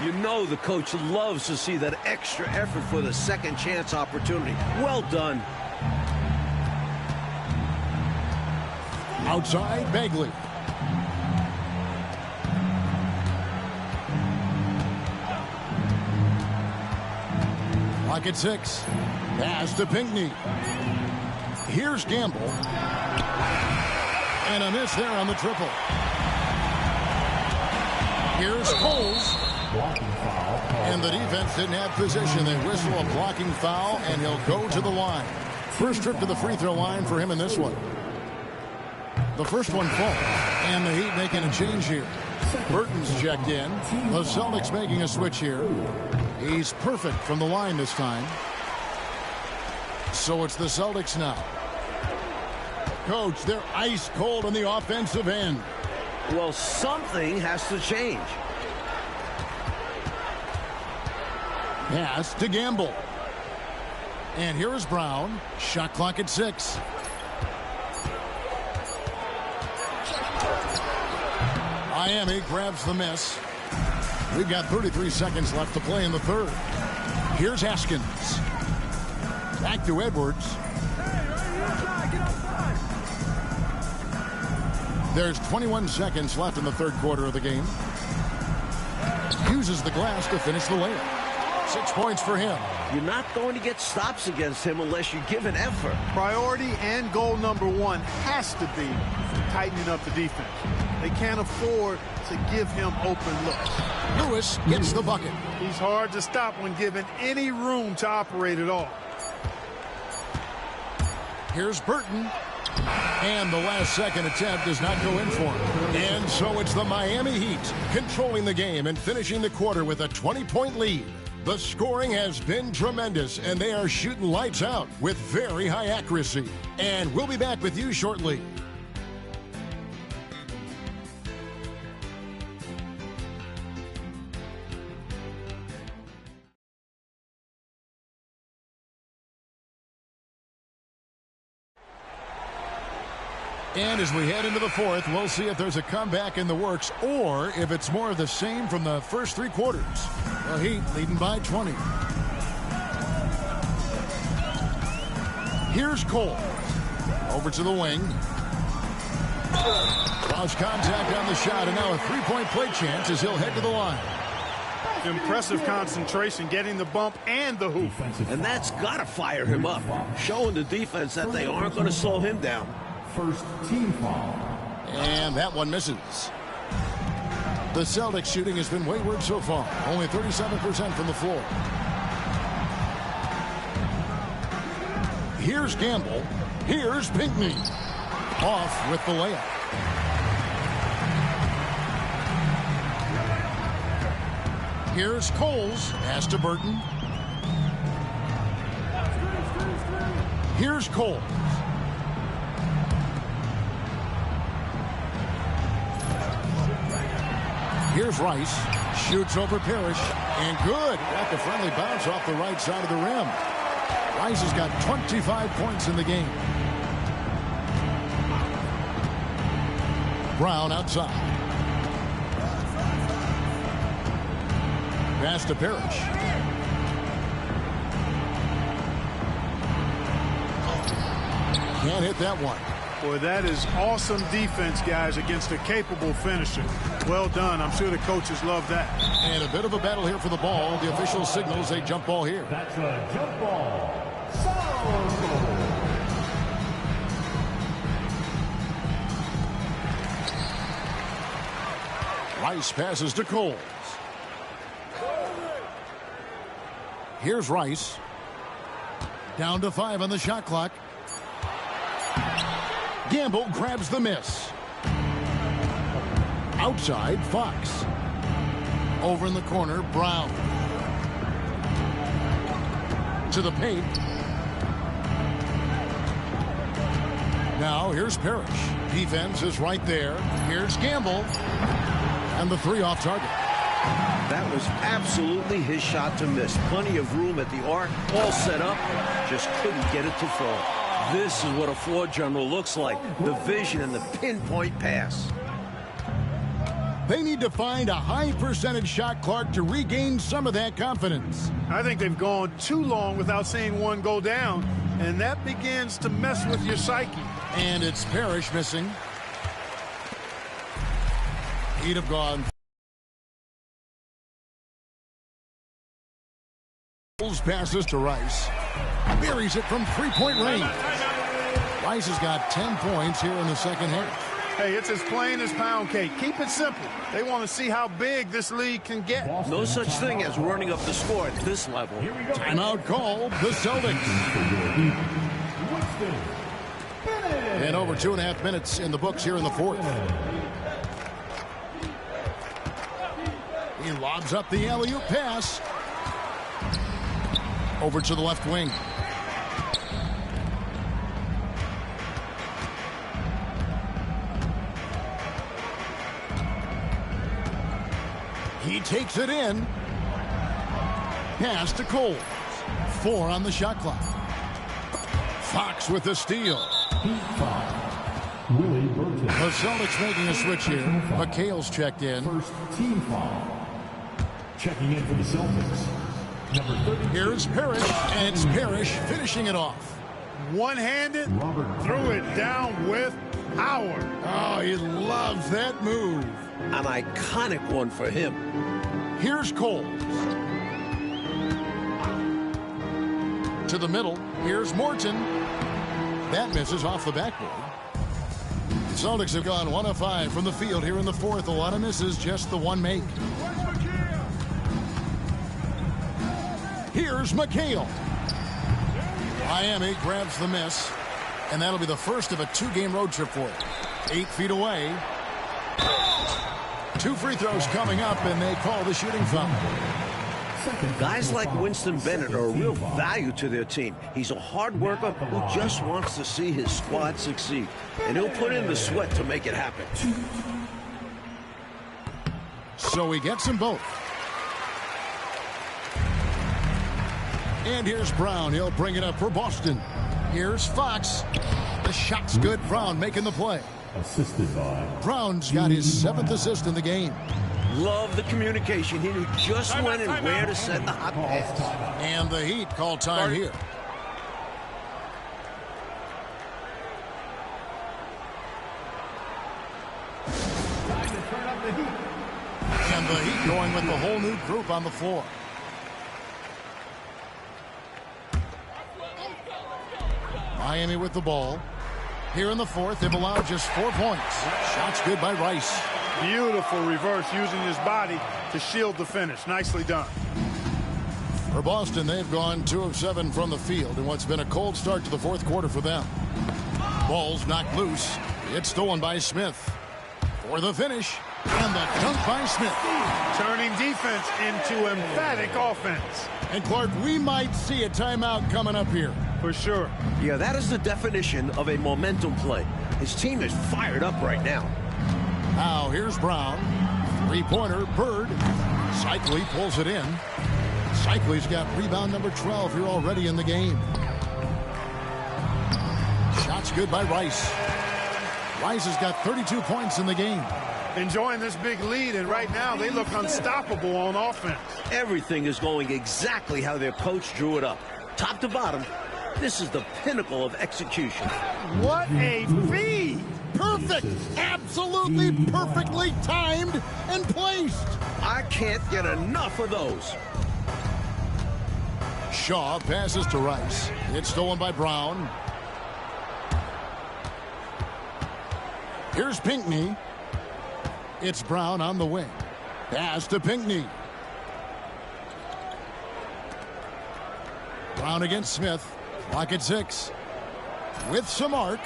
Speaker 2: You know the coach loves to see that extra effort for the second chance opportunity. Well done.
Speaker 1: Outside, Bagley. Clock at 6. Pass to Pinckney. Here's Gamble. And a miss there on the triple. Here's Coles. And the defense didn't have position. They whistle a blocking foul, and he'll go to the line. First trip to the free throw line for him in this one. The first one falls, and the Heat making a change here. Burton's checked in. The Celtics making a switch here. He's perfect from the line this time. So it's the Celtics now. Coach, they're ice cold on the offensive end.
Speaker 2: Well, something has to change.
Speaker 1: Pass to Gamble. And here is Brown. Shot clock at 6. Miami grabs the miss. We've got 33 seconds left to play in the third. Here's Haskins. Back to Edwards. There's 21 seconds left in the third quarter of the game. Uses the glass to finish the layup. 6 points for him.
Speaker 2: You're not going to get stops against him unless you give an effort.
Speaker 3: Priority and goal number 1 has to be tightening up the defense. They can't afford to give him open looks.
Speaker 1: Lewis gets the bucket.
Speaker 3: He's hard to stop when given any room to operate at all.
Speaker 1: Here's Burton. And the last second attempt does not go in for him. And so it's the Miami Heat controlling the game and finishing the quarter with a 20-point lead. The scoring has been tremendous, and they are shooting lights out with very high accuracy. And we'll be back with you shortly. And as we head into the fourth, we'll see if there's a comeback in the works or if it's more of the same from the first 3 quarters. The Heat leading by 20. Here's Cole. Over to the wing. Lost contact on the shot, and now a three-point play chance as he'll head to the line.
Speaker 3: Impressive concentration, getting the bump and the hoop.
Speaker 2: And that's got to fire him up, showing the defense that they aren't going to slow him down.
Speaker 4: First team foul.
Speaker 1: And that one misses. The Celtics shooting has been wayward so far. Only 37% from the floor. Here's Gamble. Here's Pinckney. Off with the layup. Here's Coles. Pass to Burton. Here's Coles. Here's Rice. Shoots over Parrish. And good. Got the friendly bounce off the right side of the rim. Rice has got 25 points in the game. Brown outside. Pass to Parrish. Can't hit that one.
Speaker 3: Boy, that is awesome defense, guys, against a capable finisher. Well done. I'm sure the coaches love that.
Speaker 1: And a bit of a battle here for the ball. The official signals a jump ball here.
Speaker 4: That's a jump ball.
Speaker 1: Rice passes to Coles. Here's Rice. Down to 5 on the shot clock. Gamble grabs the miss. Outside, Fox. Over in the corner, Brown. To the paint. Now here's Parrish. Defense is right there. Here's Gamble. And the three off target.
Speaker 2: That was absolutely his shot to miss. Plenty of room at the arc, all set up, just couldn't get it to fall. This is what a floor general looks like. The vision and the pinpoint pass.
Speaker 1: They need to find a high percentage shot clock to regain some of that confidence.
Speaker 3: I think they've gone too long without seeing one go down, and that begins to mess with your psyche.
Speaker 1: And it's Parrish missing. He'd have gone. Passes to Rice. Buries it from three-point range. Rice has got 10 points here in the second half.
Speaker 3: Hey, it's as plain as pound cake. Keep it simple. They want to see how big this league can get.
Speaker 2: No such thing as running up the score at this level.
Speaker 1: Timeout called the Celtics. And over 2.5 minutes in the books here in the fourth. He lobs up the alley-oop pass. Over to the left wing. He takes it in. Pass to Cole. 4 on the shot clock. Fox with the steal. The Celtics making a switch here. McHale's checked in.
Speaker 4: First team foul. Checking in for the Celtics. Number 30.
Speaker 1: Here's Parrish, and it's Parrish finishing it off.
Speaker 3: One-handed, threw it down with power.
Speaker 1: Oh, he loves that move.
Speaker 2: An iconic one for him.
Speaker 1: Here's Cole. To the middle. Here's Morton. That misses off the backboard. The Celtics have gone 1 of 5 from the field here in the fourth. A lot of misses, just the one make. Here's McHale. Miami grabs the miss, and that'll be the first of a 2-game road trip for it. 8 feet away. 2 free throws coming up, and they call the shooting foul.
Speaker 2: Guys like Winston Bennett are a real value to their team. He's a hard worker who just wants to see his squad succeed, and he'll put in the sweat to make it happen.
Speaker 1: So he gets them both. And here's Brown. He'll bring it up for Boston. Here's Fox. The shot's good. Brown making the play.
Speaker 4: Assisted by.
Speaker 1: Brown's got his 7th assist in the game.
Speaker 2: Love the communication. He knew just when and where to send the hot pass.
Speaker 1: And the Heat call time here. And the Heat going with the whole new group on the floor. Miami with the ball. Here in the fourth, they've allowed just 4 points. Shots good by Rice.
Speaker 3: Beautiful reverse, using his body to shield the finish. Nicely done.
Speaker 1: For Boston, they've gone 2 of 7 from the field in what's been a cold start to the fourth quarter for them. Ball's knocked loose. It's stolen by Smith. For the finish, and the dunk by Smith.
Speaker 3: Turning defense into emphatic offense.
Speaker 1: And Clark, we might see a timeout coming up here.
Speaker 3: For sure.
Speaker 2: Yeah, that is the definition of a momentum play. His team is fired up right now.
Speaker 1: Now here's Brown. Three-pointer, Bird. Cycli pulls it in. Cycli's got rebound number 12 here already in the game. Shots good by Rice. Rice has got 32 points in the game.
Speaker 3: Enjoying this big lead, and right now they look unstoppable on offense.
Speaker 2: Everything is going exactly how their coach drew it up. Top to bottom, this is the pinnacle of execution.
Speaker 3: What a feed!
Speaker 1: Perfect! Absolutely perfectly timed and placed.
Speaker 2: I can't get enough of those.
Speaker 1: Shaw passes to Rice. It's stolen by Brown. Here's Pinckney. It's Brown on the wing. Pass to Pinckney. Brown against Smith. Clock at 6. With some arc.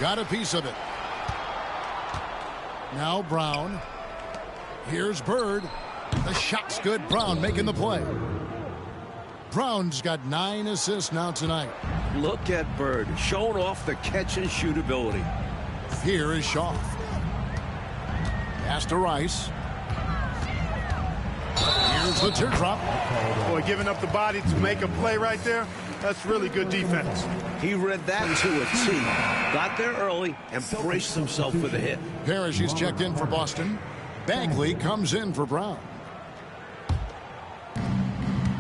Speaker 1: Got a piece of it. Now Brown. Here's Bird. The shot's good. Brown making the play. Brown's got 9 assists now tonight.
Speaker 2: Look at Bird showing off the catch and shoot ability.
Speaker 1: Here is Shaw. Pass to Rice. Here's the teardrop.
Speaker 3: Boy, giving up the body to make a play right there, that's really good defense.
Speaker 2: He read that to a T. Got there early and braced himself for the hit.
Speaker 1: Parrish is checked in for Boston. Bagley comes in for Brown.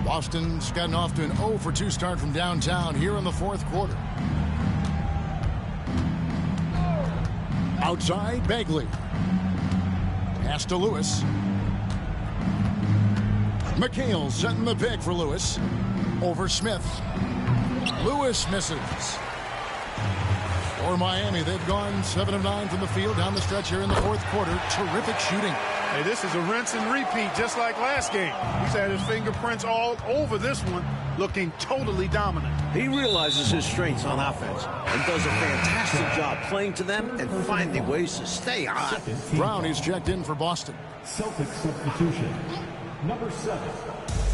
Speaker 1: Boston's gotten off to an 0 for 2 start from downtown here in the fourth quarter. Outside, Bagley. Pass to Lewis. McHale setting the pick for Lewis. Over Smith. Lewis misses. For Miami, they've gone 7 of 9 from the field down the stretch here in the fourth quarter. Terrific shooting.
Speaker 3: Hey, this is a rinse and repeat, just like last game. He's had his fingerprints all over this one, looking totally dominant.
Speaker 2: He realizes his strengths on offense and does a fantastic job playing to them and finding ways to stay hot.
Speaker 1: Brown is checked in for Boston.
Speaker 4: Celtics substitution. Number 7,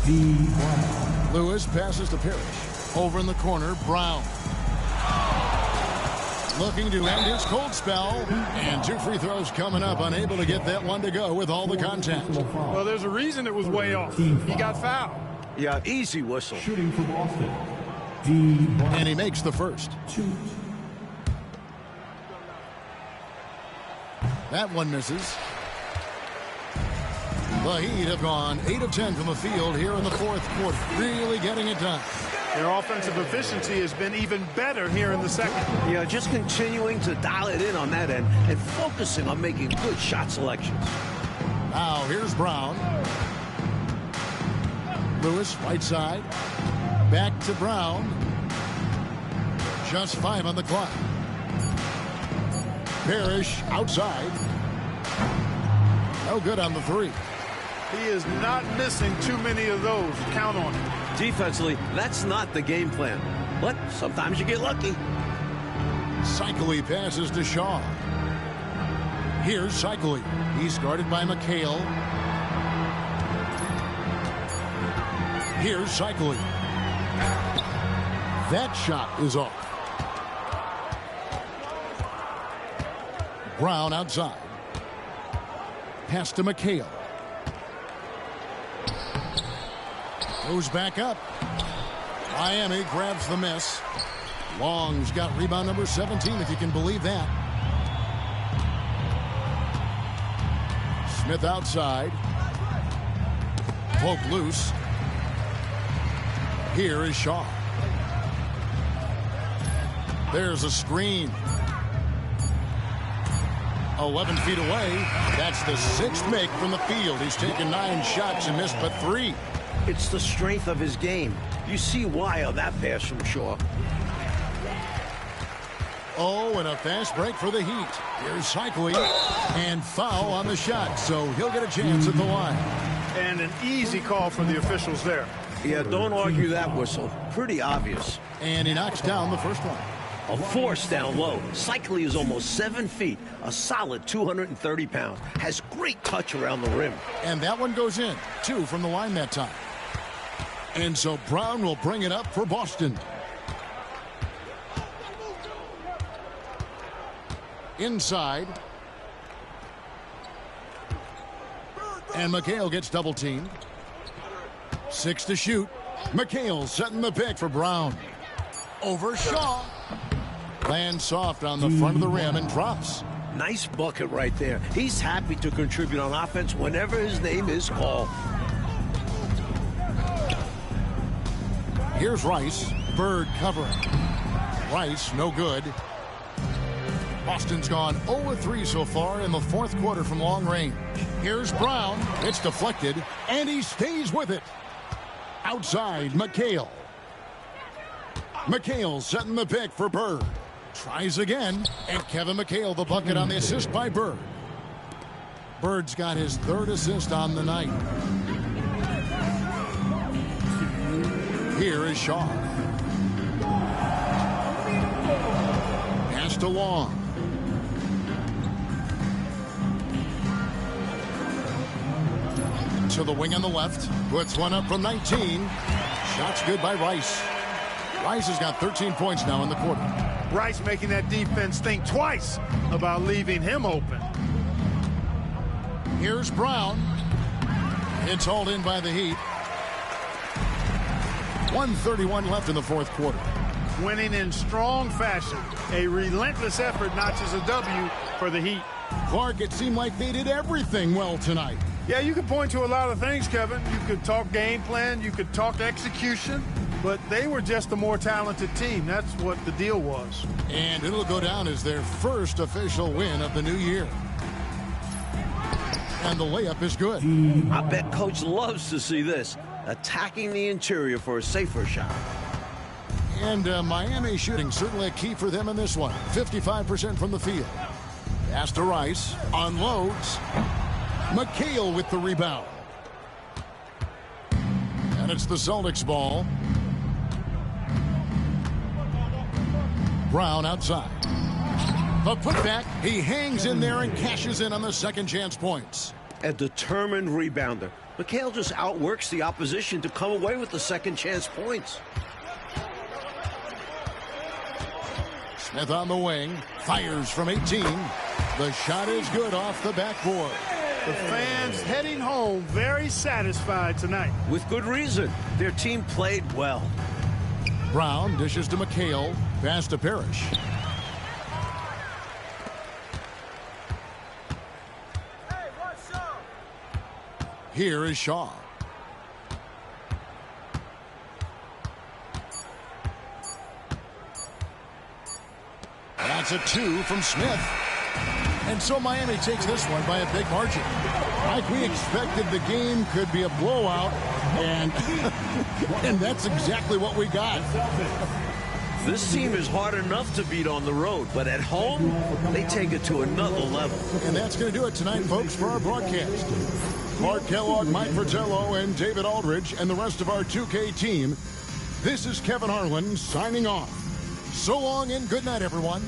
Speaker 4: D. Brown.
Speaker 1: Lewis passes to Parrish. Over in the corner, Brown. Looking to end his cold spell. And 2 free throws coming up. Unable to get that one to go with all the contact.
Speaker 3: Well, there's a reason it was way off. He got fouled.
Speaker 2: Yeah, easy whistle.
Speaker 4: Shooting for Boston, D. Brown.
Speaker 1: And he makes the first.
Speaker 4: 2.
Speaker 1: That one misses. The Heat have gone 8 of 10 from the field here in the fourth quarter. Really getting it done.
Speaker 3: Their offensive efficiency has been even better here in the second.
Speaker 2: Yeah, just continuing to dial it in on that end and focusing on making good shot selections.
Speaker 1: Now here's Brown. Lewis, right side. Back to Brown. Just 5 on the clock. Parrish outside. No good on the 3.
Speaker 3: He is not missing too many of those. Count on him.
Speaker 2: Defensively, that's not the game plan. But sometimes you get lucky.
Speaker 1: Cycli passes to Shaw. Here's Cycli. He's guarded by McHale. Here's Cycli. That shot is off. Brown outside. Pass to McHale. Goes back up. Miami grabs the miss. Long's got rebound number 17, if you can believe that. Smith outside. Poke loose. Here is Shaw. There's a screen. 11 feet away. That's the 6th make from the field. He's taken 9 shots and missed but 3.
Speaker 2: It's the strength of his game. You see why on that pass from Shaw.
Speaker 1: Oh, and a fast break for the Heat. Here's Cycling, and foul on the shot, so he'll get a chance at the line.
Speaker 3: And an easy call for the officials there.
Speaker 2: Yeah, don't argue that whistle. Pretty obvious.
Speaker 1: And he knocks down the first one.
Speaker 2: A force down low. Cycling is almost 7 feet. A solid 230 pounds. Has great touch around the rim.
Speaker 1: And that one goes in. 2 from the line that time. And so Brown will bring it up for Boston. Inside. And McHale gets double teamed. 6 to shoot. McHale setting the pick for Brown. Over Shaw. Lands soft on the front of the rim and drops.
Speaker 2: Nice bucket right there. He's happy to contribute on offense whenever his name is called.
Speaker 1: Here's Rice. Bird covering. Rice, no good. Boston's gone 0-3 so far in the 4th quarter from long range. Here's Brown. It's deflected, and he stays with it. Outside, McHale. McHale setting the pick for Bird. Tries again, and Kevin McHale the bucket on the assist by Bird. Bird's got his 3rd assist on the night. Here is Shaw. Passed along. To the wing on the left. Puts one up from 19. Shot's good by Rice. Rice has got 13 points now in the quarter.
Speaker 3: Rice making that defense think twice about leaving him open.
Speaker 1: Here's Brown. It's hauled in by the Heat. 1:31 left in the 4th quarter.
Speaker 3: Winning in strong fashion. A relentless effort notches a W for the Heat.
Speaker 1: Clark, it seemed like they did everything well tonight.
Speaker 3: Yeah, you could point to a lot of things, Kevin. You could talk game plan, you could talk execution, but they were just a more talented team. That's what the deal was.
Speaker 1: And it'll go down as their first official win of the new year. And the layup is good.
Speaker 2: I bet Coach loves to see this. Attacking the interior for a safer shot.
Speaker 1: And Miami shooting certainly a key for them in this one. 55% from the field. Pass to Rice. Unloads. McHale with the rebound. And it's the Celtics ball. Brown outside. The putback. He hangs in there and cashes in on the second chance points.
Speaker 2: A determined rebounder. McHale just outworks the opposition to come away with the second chance points.
Speaker 1: Smith on the wing. Fires from 18. The shot is good off the backboard.
Speaker 3: The fans heading home very satisfied tonight.
Speaker 2: With good reason. Their team played well.
Speaker 1: Brown dishes to McHale. Pass to Parrish. Here is Shaw. That's a 2 from Smith. And so Miami takes this one by a big margin. Like we expected, the game could be a blowout, and and that's exactly what we got.
Speaker 2: This team is hard enough to beat on the road, but at home, they take it to another level.
Speaker 1: And that's going to do it tonight, folks, for our broadcast. Clark Kellogg, Mike Fratello, and David Aldridge, and the rest of our 2K team. This is Kevin Harlan signing off. So long and good night, everyone.